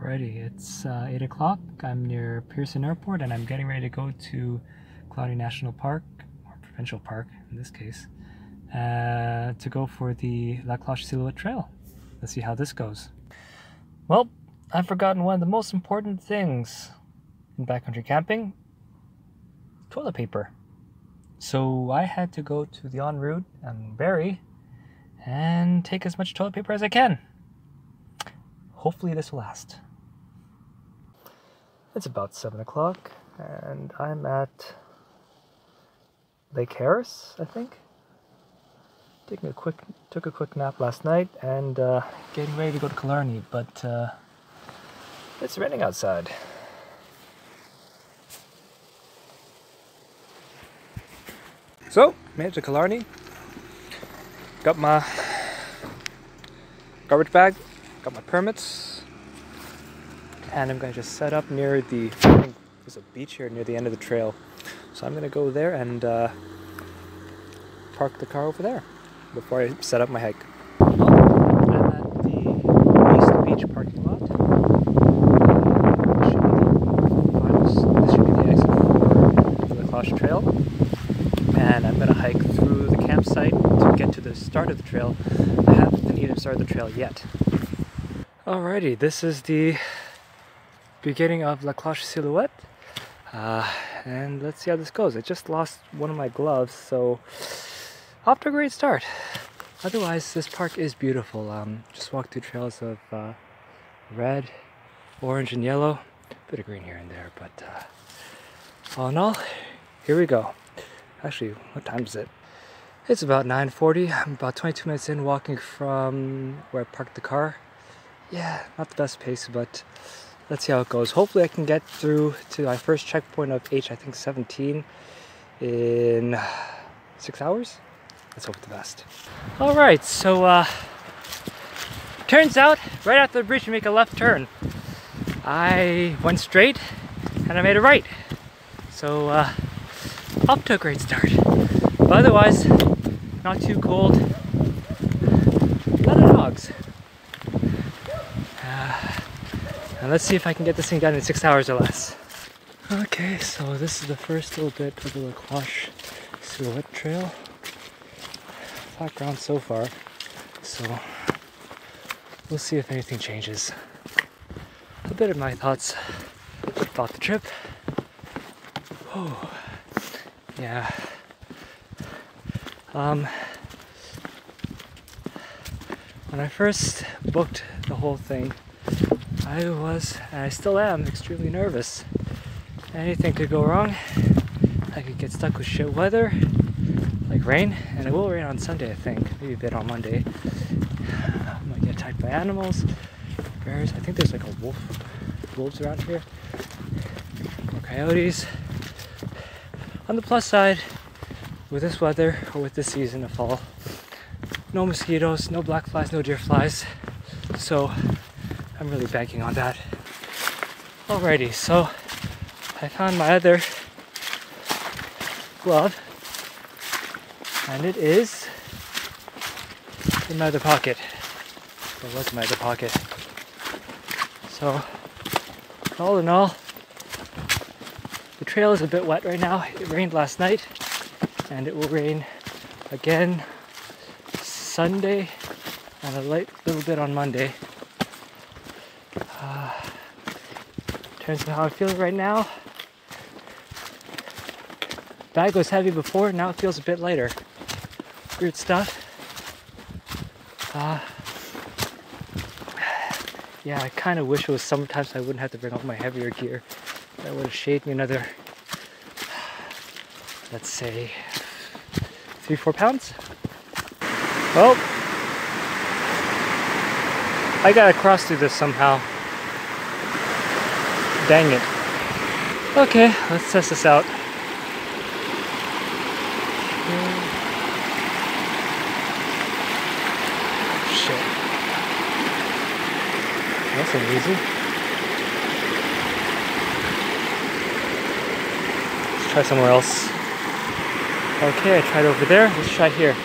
Alrighty, it's 8 o'clock. I'm near Pearson Airport and I'm getting ready to go to Killarney National Park, or Provincial Park in this case, to go for the Cloche Silhouette trail. Let's see how this goes. Well, I've forgotten one of the most important things in backcountry camping: toilet paper. So I had to go to the en route and Barrie and take as much toilet paper as I can. Hopefully this will last. It's about 7 o'clock and I'm at Lake Harris, I think. Took a quick nap last night and getting ready to go to Killarney, but it's raining outside. So, made it to Killarney. Got my garbage bag, got my permits, and I'm going to just set up near the, I think there's a beach here near the end of the trail. So I'm going to go there and park the car over there before I set up my hike. Well, I'm at the East Beach parking lot. This should be the exit for the Cloche Trail. And I'm going to hike through the campsite to get to the start of the trail. I haven't even started the trail yet. Alrighty, this is the beginning of Cloche Silhouette. And let's see how this goes. I just lost one of my gloves, so off to a great start. Otherwise, this park is beautiful. Just walked through trails of red, orange, and yellow. A bit of green here and there, but all in all, here we go. Actually, what time is it? It's about 9:40. I'm about 22 minutes in, walking from where I parked the car. Yeah, not the best pace, but let's see how it goes. Hopefully I can get through to my first checkpoint of I think 17 in 6 hours. Let's hope for the best. Alright, so turns out right after the bridge you make a left turn. I went straight and I made a right. So off to a great start. But otherwise, not too cold. Not a dogs. And let's see if I can get this thing done in 6 hours or less. Okay, so this is the first little bit of the Cloche Silhouette trail. Flat ground so far, so we'll see if anything changes. A bit of my thoughts about the trip. Oh, yeah. When I first booked the whole thing, I was, and I still am, extremely nervous. Anything could go wrong. I could get stuck with shit weather, like rain, and it will rain on Sunday, I think, maybe a bit on Monday. I might get attacked by animals, bears. I think there's like wolves around here, or coyotes. On the plus side, with this weather, or with this season of fall, no mosquitoes, no black flies, no deer flies, so I'm really banking on that. Alrighty, so I found my other glove, and it is in my other pocket. Or was in my other pocket. So, all in all, the trail is a bit wet right now. It rained last night, and it will rain again Sunday and a little bit on Monday. Turns out how I feel right now. Bag was heavy before, now it feels a bit lighter. Weird stuff. Yeah, I kind of wish it was summertime so I wouldn't have to bring all my heavier gear. That would have shaved me another, let's say, 3-4 pounds. Well, I gotta cross through this somehow. Dang it. Okay, let's test this out. Shit. That's uneasy. Let's try somewhere else. Okay, I tried over there. Let's try here.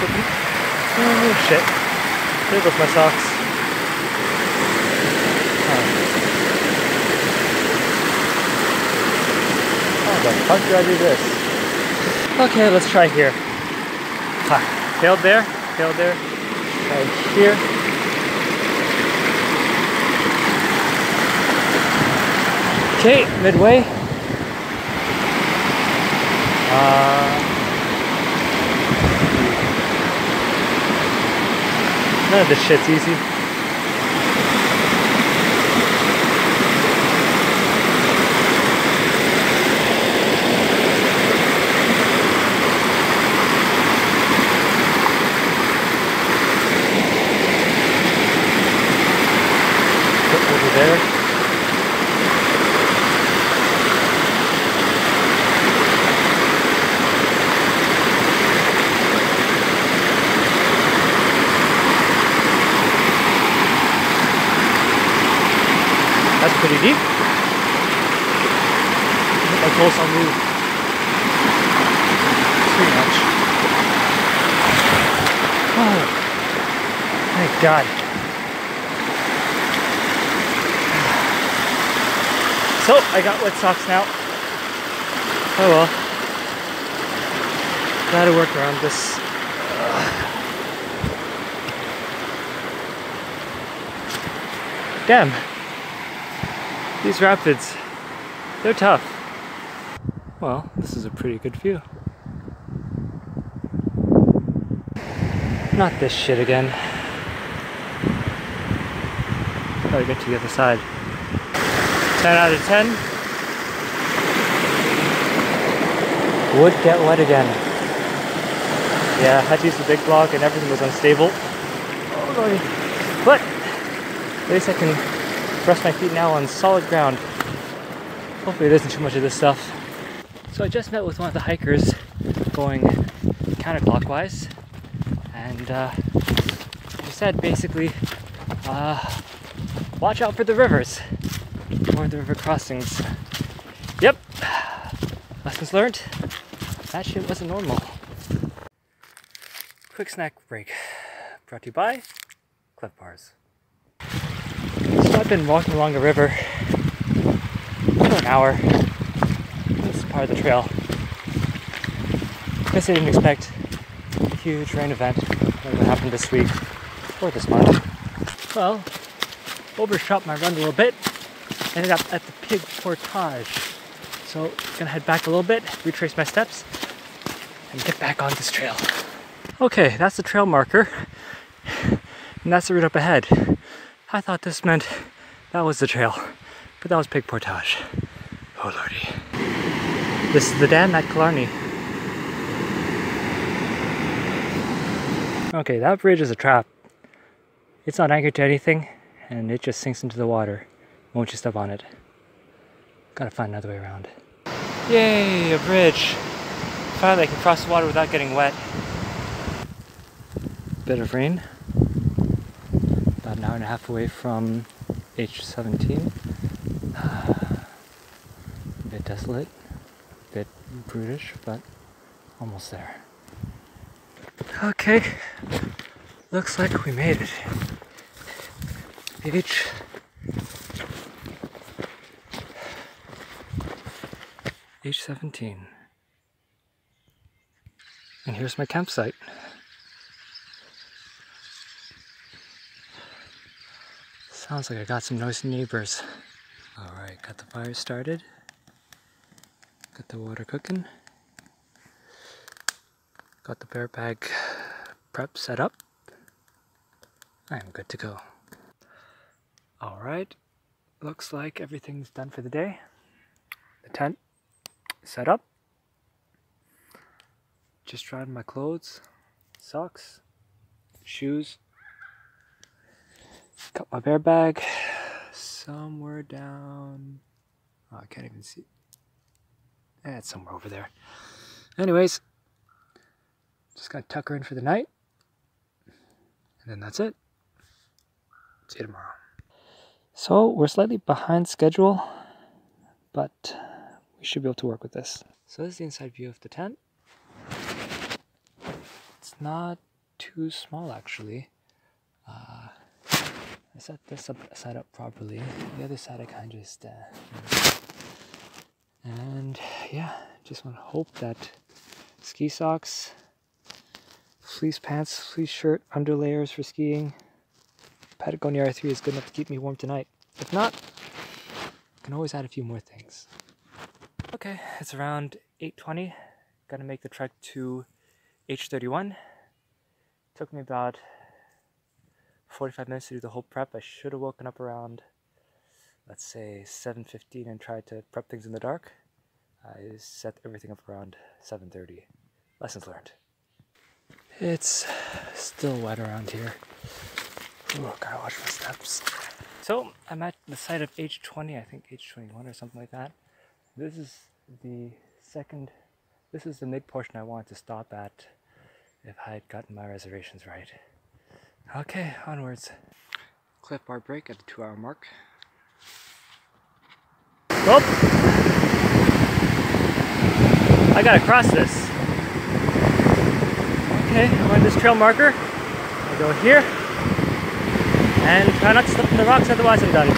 open. Oh shit. There goes my socks. How the fuck do I do this? Okay, let's try here. Failed there, failed there. Try here. Okay, midway. None of this shit's easy. Put over there. That's pretty deep. My clothes don't move too much. Oh, thank God. So, I got wet socks now. Oh well. Gotta work around this. Damn. These rapids, they're tough. Well, this is a pretty good view. Not this shit again. Gotta get to the other side. 10 out of 10. Would get wet again. Yeah, I had to use the big block and everything was unstable. Oh lordy. But at least I can rest my feet now on solid ground. Hopefully there isn't too much of this stuff. So I just met with one of the hikers going counterclockwise, and he said basically, watch out for the rivers or the river crossings. Yep, lessons learned. That shit wasn't normal. Quick snack break, brought to you by Cliff Bars. So I've been walking along the river for an hour. This is part of the trail. I guess I didn't expect a huge rain event that would happen this week or this month. Well, overshot my run a little bit. Ended up at the Pig Portage. So gonna head back a little bit, retrace my steps, and get back on this trail. Okay, that's the trail marker. And that's the route up ahead. I thought this meant that was the trail, but that was Pig Portage. Oh lordy. This is the dam at Killarney. Okay, that bridge is a trap. It's not anchored to anything, and it just sinks into the water once you step on it. Gotta find another way around. Yay, a bridge! Finally I can cross the water without getting wet. Bit of rain. About an hour and a half away from H17. A bit desolate, a bit brutish, but almost there. Okay, looks like we made it. H17. And here's my campsite. Sounds like I got some noisy neighbors. Alright, got the fire started. Got the water cooking. Got the bear bag prep set up. I'm good to go. Alright, looks like everything's done for the day. The tent is set up. Just tried my clothes, socks, shoes. Got my bear bag somewhere down. Oh, I can't even see. It's somewhere over there. Anyways, just gonna tuck her in for the night. And then that's it. See you tomorrow. So we're slightly behind schedule, but we should be able to work with this. So this is the inside view of the tent. It's not too small actually. I set this side up properly. The other side I kind of just and yeah, just want to hope that ski socks, fleece pants, fleece shirt, underlayers for skiing, Patagonia R3 is good enough to keep me warm tonight. If not, I can always add a few more things. Okay, it's around 8:20. Gotta make the trek to H31. Took me about 45 minutes to do the whole prep. I should have woken up around, let's say, 7:15 and tried to prep things in the dark. I set everything up around 7:30. Lessons learned. It's still wet around here. Ooh, gotta watch my steps. So I'm at the site of H20, I think H21 or something like that. This is the mid portion I wanted to stop at if I had gotten my reservations right. Okay, onwards. Cliff bar break at the 2-hour mark. Oh! I gotta cross this. Okay, I'm on this trail marker. I go here. And try not to slip in the rocks, otherwise I'm done.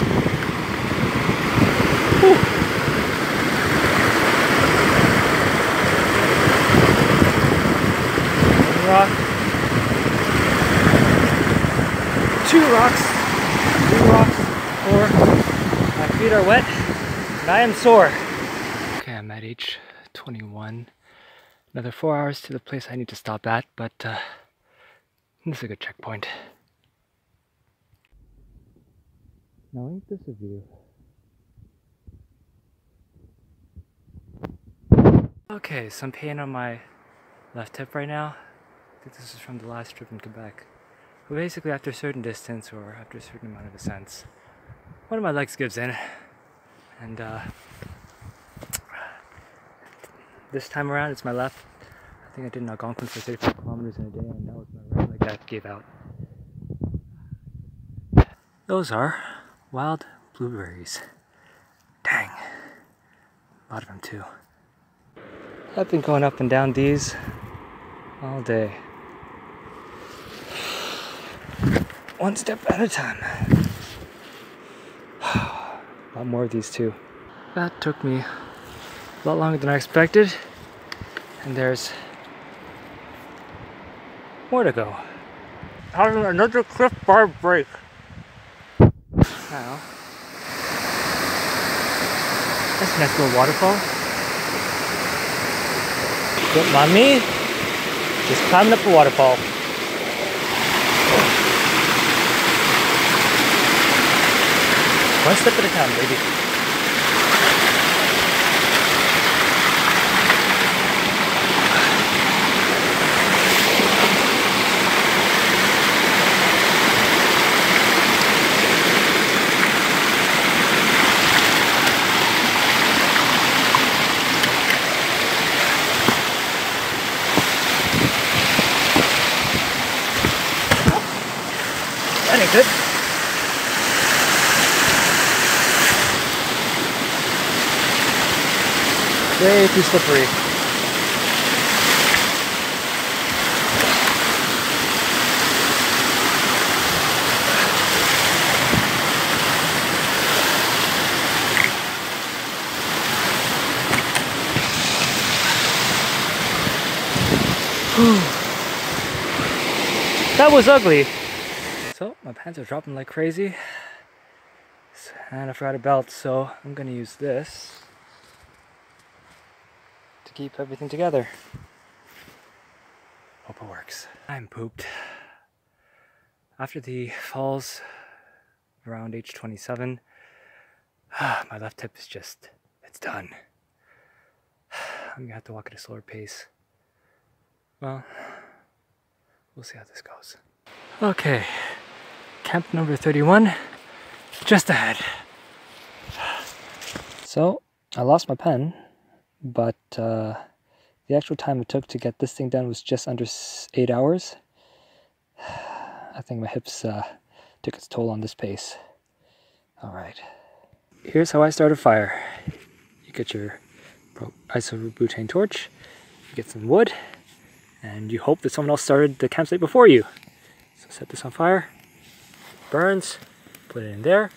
Whew. One rock. 2 rocks. 3 rocks. 4. My feet are wet. And I am sore. Okay, I'm at H21. Another 4 hours to the place I need to stop at, but this is a good checkpoint. Now ain't this a view? Okay, some pain on my left hip right now. I think this is from the last trip in Quebec. But basically after a certain distance or after a certain amount of ascents, one of my legs gives in. And this time around it's my left. I think I did an Algonquin for 35 kilometers in a day and now it's my right leg that gave out. Those are wild blueberries. Dang. A lot of them too. I've been going up and down these all day. One step at a time. A lot more of these too. That took me a lot longer than I expected. And there's more to go. Having another cliff bar break. Now, that's a nice little waterfall. Don't mind me, just climbing up a waterfall. One step at a time, baby. That ain't good. Way too slippery. That was ugly. So my pants are dropping like crazy. And I forgot a belt, so I'm gonna use this to keep everything together. Hope it works. I'm pooped. After the falls around H27, my left hip is just, it's done. I'm gonna have to walk at a slower pace. Well, we'll see how this goes. Okay, camp number 31, just ahead. So, I lost my pen, but the actual time it took to get this thing done was just under 8 hours. I think my hips took its toll on this pace. Alright, here's how I start a fire. You get your isobutane torch, you get some wood, and you hope that someone else started the campsite before you. So set this on fire, burns, put it in there,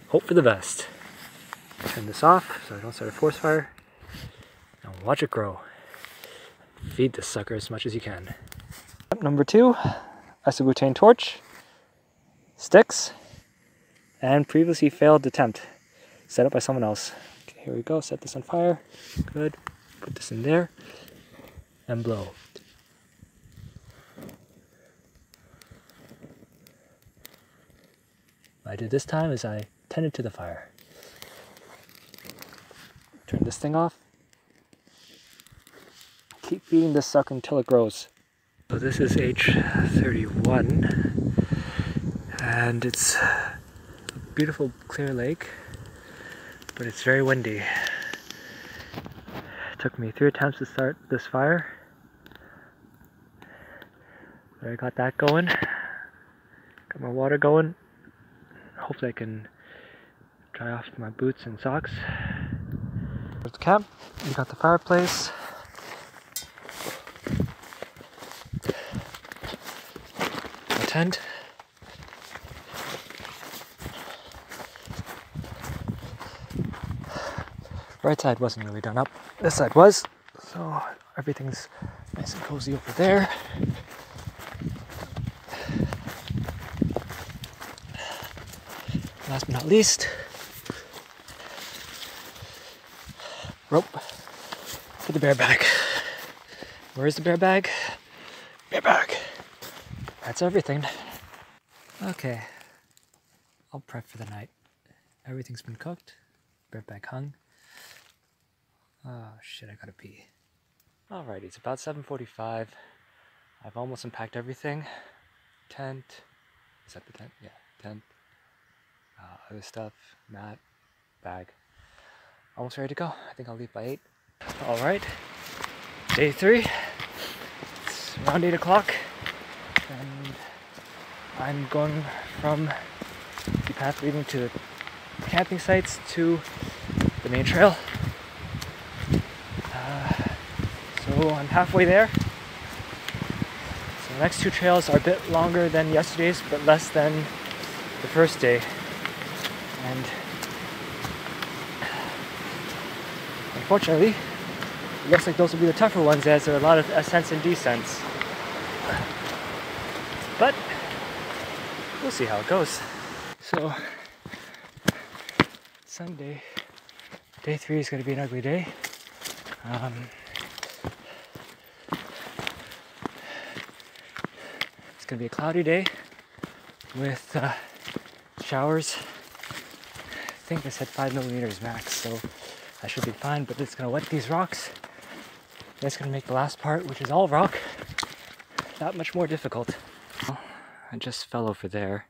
hope for the best. Turn this off so I don't start a forest fire, and watch it grow. Feed this sucker as much as you can. Step number 2, isobutane torch, sticks, and previously failed attempt set up by someone else. Okay, here we go, set this on fire, good, put this in there, and blow. What I did this time is I tended to the fire. Turn this thing off. Keep feeding this sucker until it grows. So this is H31, and it's a beautiful clear lake, but it's very windy. It took me 3 attempts to start this fire. But I got that going, got my water going. Hopefully I can dry off my boots and socks. There's the camp, we got the fireplace. The tent. Right side wasn't really done up, this side was, so everything's nice and cozy over there. Last but not least, rope for the bear bag. Where's the bear bag? Bear bag. That's everything. Okay, I'll prep for the night. Everything's been cooked, bear bag hung. Oh shit, I gotta pee. Alrighty, it's about 7:45. I've almost unpacked everything. Tent, is that the tent? Yeah, tent. Other stuff, mat, bag. Almost ready to go. I think I'll leave by 8. Alright, day 3. It's around 8 o'clock. And I'm going from the path leading to the camping sites to the main trail. So I'm halfway there. So the next 2 trails are a bit longer than yesterday's, but less than the first day. And unfortunately, it looks like those will be the tougher ones as there are a lot of ascents and descents. But we'll see how it goes. So Sunday, day 3 is going to be an ugly day. It's going to be a cloudy day with showers. I think I said 5 millimeters max, so I should be fine, but it's gonna wet these rocks. That's gonna make the last part, which is all rock, that much more difficult. I just fell over there.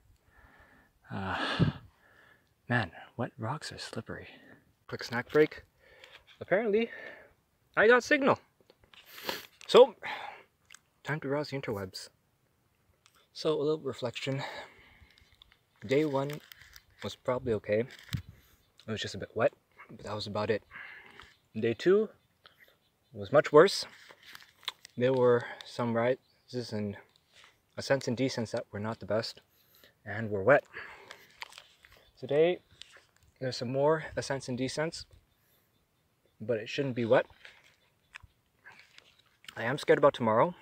Man, wet rocks are slippery. Quick snack break. Apparently, I got signal. So, time to browse the interwebs. So, a little reflection. Day 1 was probably okay. It was just a bit wet, but that was about it. Day 2 was much worse. There were some rises and ascents and descents that were not the best and were wet. Today, there's some more ascents and descents, but it shouldn't be wet. I am scared about tomorrow.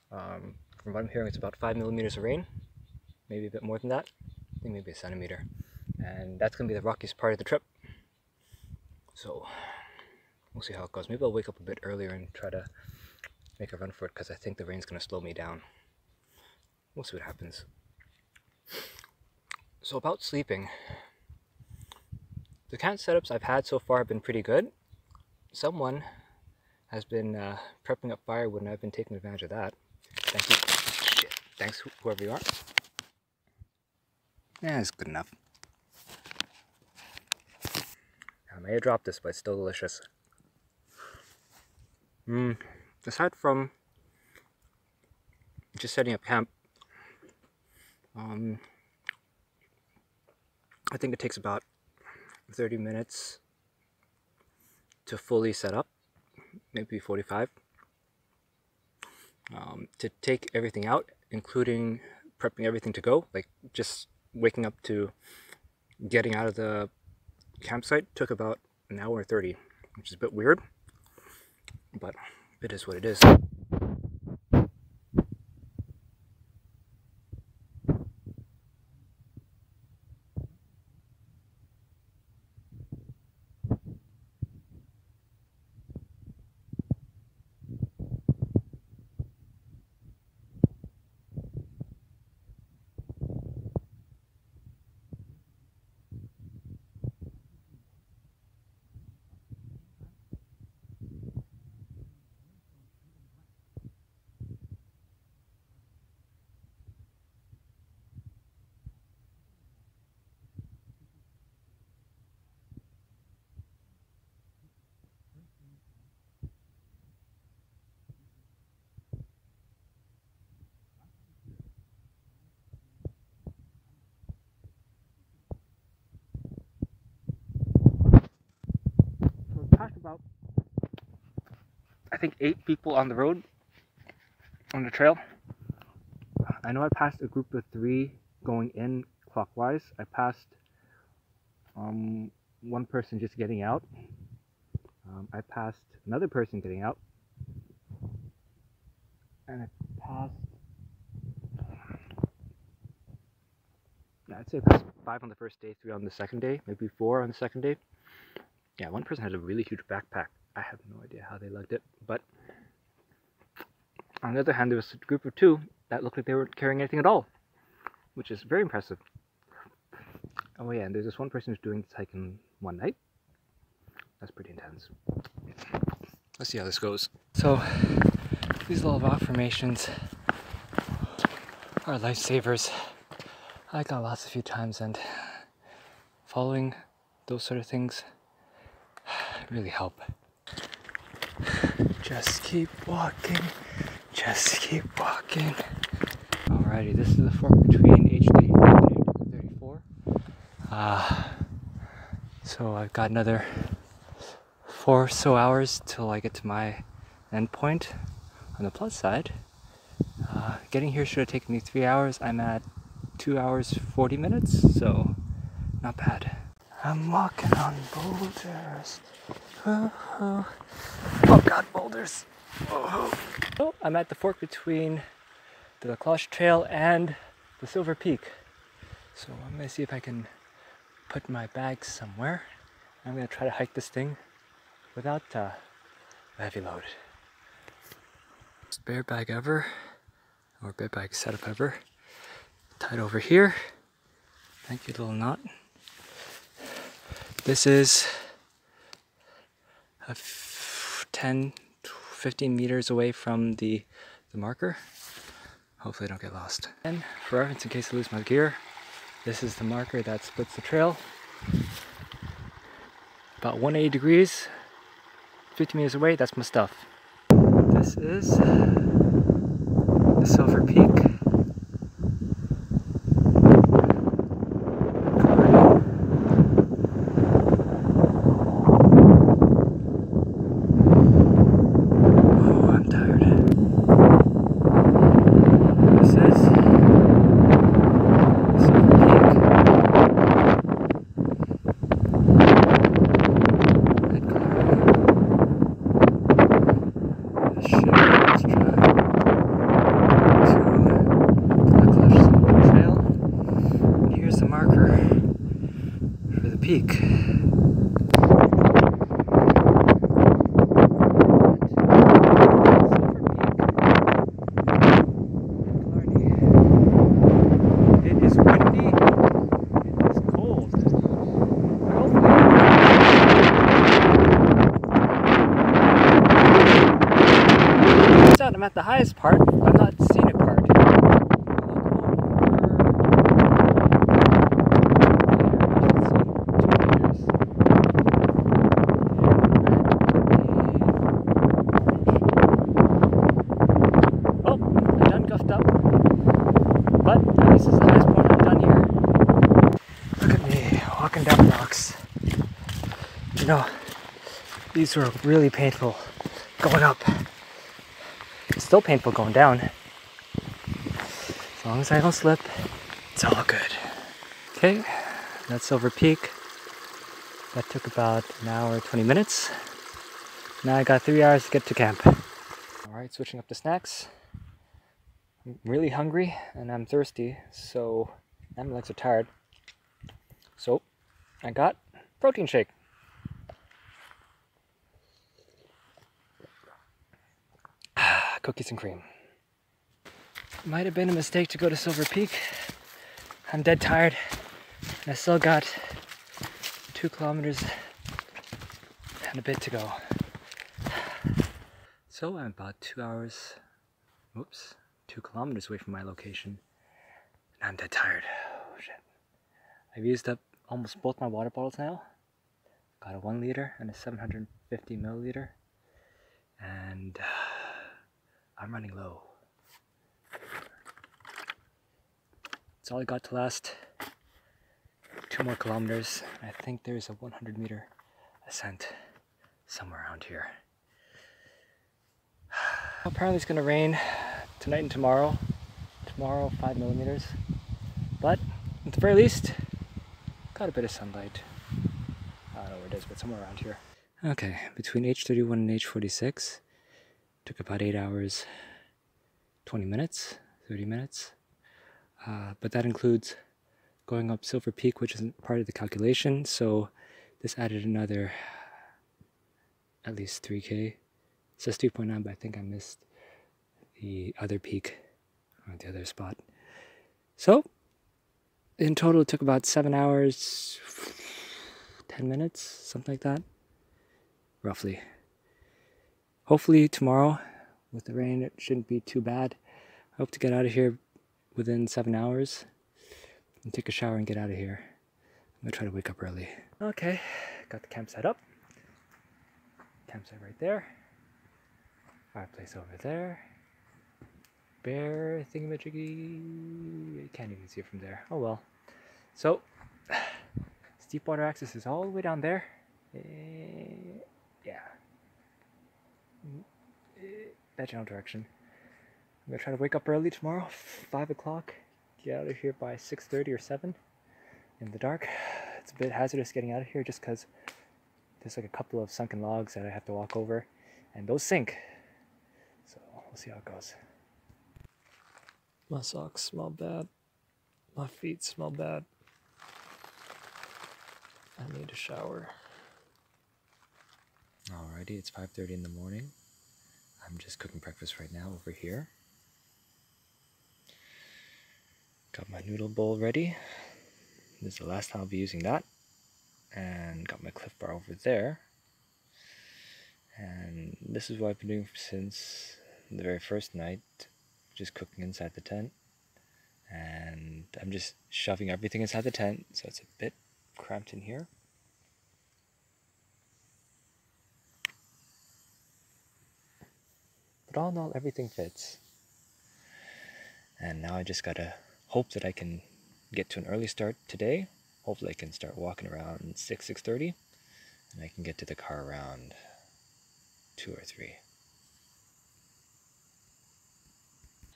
From what I'm hearing, it's about 5 millimeters of rain, maybe a bit more than that. I think maybe a centimeter. And that's going to be the rockiest part of the trip. So, we'll see how it goes. Maybe I'll wake up a bit earlier and try to make a run for it, because I think the rain's going to slow me down. We'll see what happens. So about sleeping. The camp setups I've had so far have been pretty good. Someone has been prepping up firewood, and I've been taking advantage of that. Thank you. Shit. Thanks, whoever you are. Yeah, it's good enough. I may have dropped this, but it's still delicious. Aside from just setting up camp, I think it takes about 30 minutes to fully set up, maybe 45. to take everything out, including prepping everything to go. Like just waking up to getting out of the campsite took about an hour 30, which is a bit weird, but it is what it is. About, I think, 8 people on the road on the trail. I know I passed a group of 3 going in clockwise. I passed one person just getting out. I passed another person getting out, and I passed, I'd say I passed 5 on the first day, 3 on the second day, maybe 4 on the second day. Yeah, one person had a really huge backpack. I have no idea how they lugged it, but on the other hand, there was a group of 2 that looked like they weren't carrying anything at all, which is very impressive. Oh yeah, and there's this one person who's doing this hike in one night. That's pretty intense. Let's see how this goes. So, these little rock formations are lifesavers. I got lost a few times, and following those sort of things really help. Just keep walking, just keep walking. Alrighty, this is the fork between H34 and H34. So I've got another 4 or so hours till I get to my end point. On the plus side, getting here should have taken me 3 hours. I'm at 2 hours 40 minutes, so not bad. I'm walking on boulders. Oh god, boulders. Oh, I'm at the fork between the Cloche Trail and the Silver Peak. So I'm going to see if I can put my bag somewhere. I'm going to try to hike this thing without a heavy load. Spare bag ever, or bare bag setup ever. Tied over here. Thank you, little knot. This is 10 to 15 meters away from the marker. Hopefully I don't get lost. And for reference, in case I lose my gear, this is the marker that splits the trail. About 180 degrees, 50 meters away, that's my stuff. This is the Silver Peak. Peak. It is windy, it is cold. I'm at the highest part, I'm not the scenic part. Down rocks. You know, these were really painful going up. It's still painful going down. As long as I don't slip, it's all good. Okay, that's Silver Peak. That took about an hour, 20 minutes. Now I got 3 hours to get to camp. Alright, switching up the snacks. I'm really hungry and I'm thirsty, so and my legs are tired. So I got protein shake. Cookies and cream. Might have been a mistake to go to Silver Peak. I'm dead tired. And I still got 2 kilometers and a bit to go. So I'm about 2 kilometers away from my location. And I'm dead tired. Oh shit. I've used up almost both my water bottles now. Got a 1 liter and a 750 milliliter. And I'm running low. That's all I got to last 2 more kilometers. I think there's a 100-meter ascent somewhere around here. Apparently it's gonna rain tonight and tomorrow. Tomorrow 5 millimeters. But at the very least, got a bit of sunlight. I don't know where it is, but somewhere around here. Okay, between H31 and H46, took about 8 hours, 20 minutes, 30 minutes. But that includes going up Silver Peak, which isn't part of the calculation, so this added another at least 3K. It says 2.9, but I think I missed the other peak, or the other spot. So, in total it took about 7 hours, 10 minutes, something like that, roughly. Hopefully tomorrow, with the rain, it shouldn't be too bad. I hope to get out of here within 7 hours and take a shower and get out of here. I'm gonna try to wake up early. Okay, got the campsite up. Campsite right there. Fireplace over there. Bear thingamajiggy. You can't even see it from there. Oh well. So, steep water access is all the way down there. Yeah. That general direction. I'm gonna try to wake up early tomorrow, 5 o'clock. Get out of here by 6:30 or 7 in the dark. It's a bit hazardous getting out of here just because there's like a couple of sunken logs that I have to walk over, and those sink. So we'll see how it goes. My socks smell bad. My feet smell bad. I need a shower. Alrighty, it's 5:30 in the morning. I'm just cooking breakfast right now over here. Got my noodle bowl ready. This is the last time I'll be using that. And got my Cliff Bar over there. And this is what I've been doing since the very first night. Just cooking inside the tent. And I'm just shoving everything inside the tent, so it's a bit cramped in here. But all in all, everything fits. And now I just gotta hope that I can get to an early start today. Hopefully I can start walking around 6:30, and I can get to the car around 2 or 3.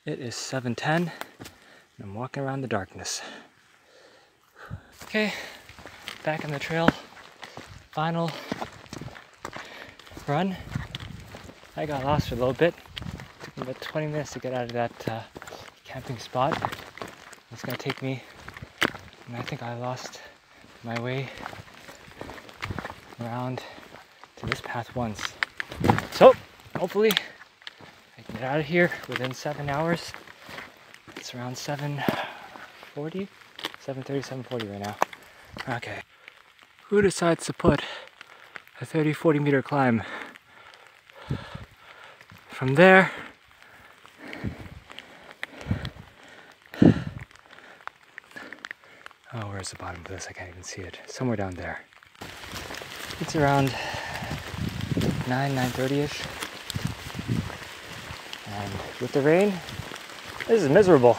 It is 7:10, and I'm walking around the darkness. Okay, back on the trail. Final run. I got lost for a little bit. Took me about 20 minutes to get out of that camping spot. It's gonna take me, and I think I lost my way around to this path once. So, hopefully, I can get out of here within 7 hours. It's around 7:40, 7:30, 7:40 right now. Okay. Who decides to put a 30-40 meter climb from there oh, where's the bottom of this? I can't even see it. Somewhere down there. It's around 9:30ish. And with the rain, this is miserable.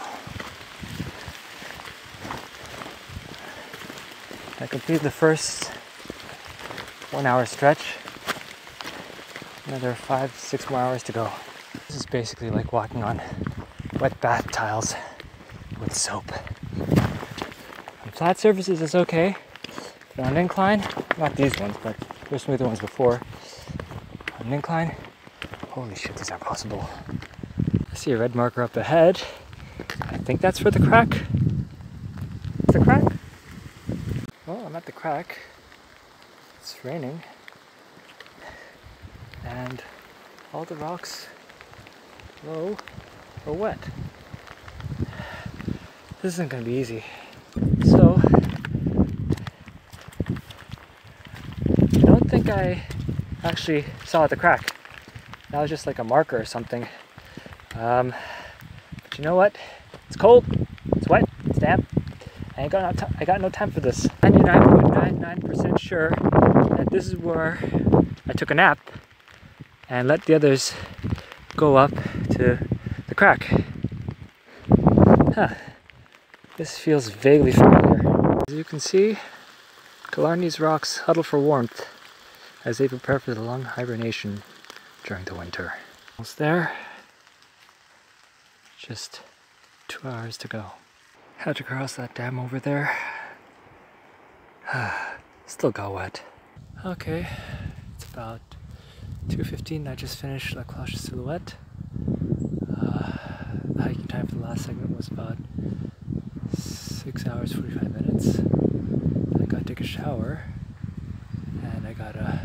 I completed the first 1 hour stretch. Another 5-6 more hours to go. This is basically like walking on wet bath tiles with soap. On flat surfaces it's okay, but on incline, not these ones, but there's smoother ones before. On incline, holy shit, these are possible. I see a red marker up ahead. I think that's for the crack. The crack? Well, I'm at the crack. It's raining. And all the rocks below are wet. This isn't going to be easy. So, I don't think I actually saw the crack. That was just like a marker or something. But you know what? It's cold, it's wet, it's damp. I got no time for this. 99.99% sure that this is where I took a nap and let the others go up to the crack. Huh. This feels vaguely familiar. As you can see, Killarney's rocks huddle for warmth as they prepare for the long hibernation during the winter. Almost there. Just 2 hours to go. Had to cross that dam over there. Still got wet. Okay, it's about 2:15. I just finished La Cloche Silhouette. The hiking time for the last segment was about 6 hours 45 minutes. I got to take a shower and I got a